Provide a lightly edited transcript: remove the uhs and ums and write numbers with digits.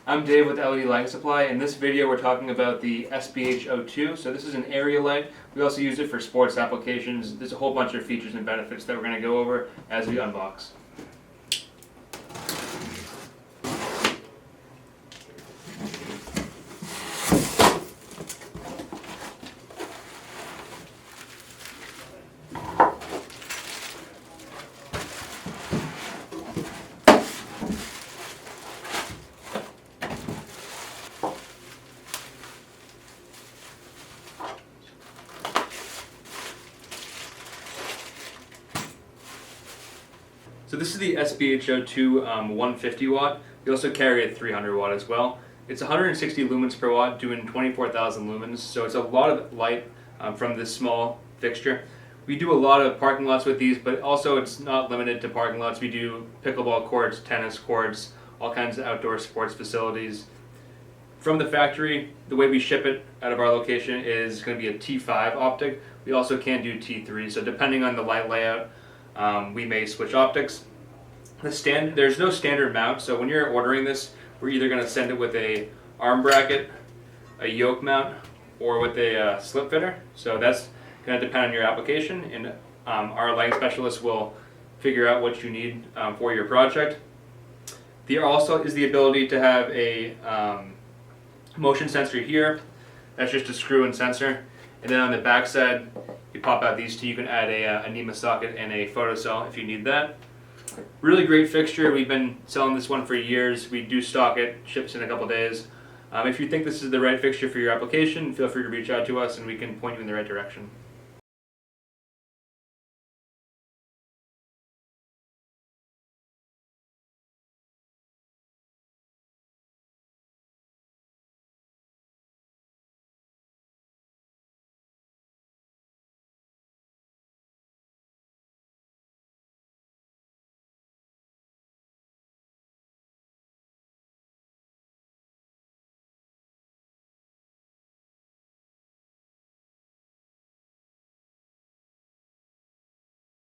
I'm Dave with LED Light Supply. In this video we're talking about the SBH02. So this is an area light. We also use it for sports applications. There's a whole bunch of features and benefits that we're going to go over as we unbox. So this is the SBH02 150 watt. We also carry a 300 watt as well. It's 160 lumens per watt, doing 24,000 lumens. So it's a lot of light from this small fixture. We do a lot of parking lots with these, but also it's not limited to parking lots. We do pickleball courts, tennis courts, all kinds of outdoor sports facilities. From the factory, the way we ship it out of our location is going to be a T5 optic. We also can do T3, so depending on the light layout, we may switch optics. There's no standard mount, so when you're ordering this, we're either going to send it with a arm bracket, a yoke mount, or with a slip fitter. So that's going to depend on your application, and our lighting specialist will figure out what you need for your project. There also is the ability to have a motion sensor here. That's just a screw-in sensor. And then on the back side, you pop out these two. You can add a nema socket and a photocell if you need that. Really great fixture. We've been selling this one for years. We do stock it, ships in a couple days. If you think this is the right fixture for your application, feel free to reach out to us and we can point you in the right direction.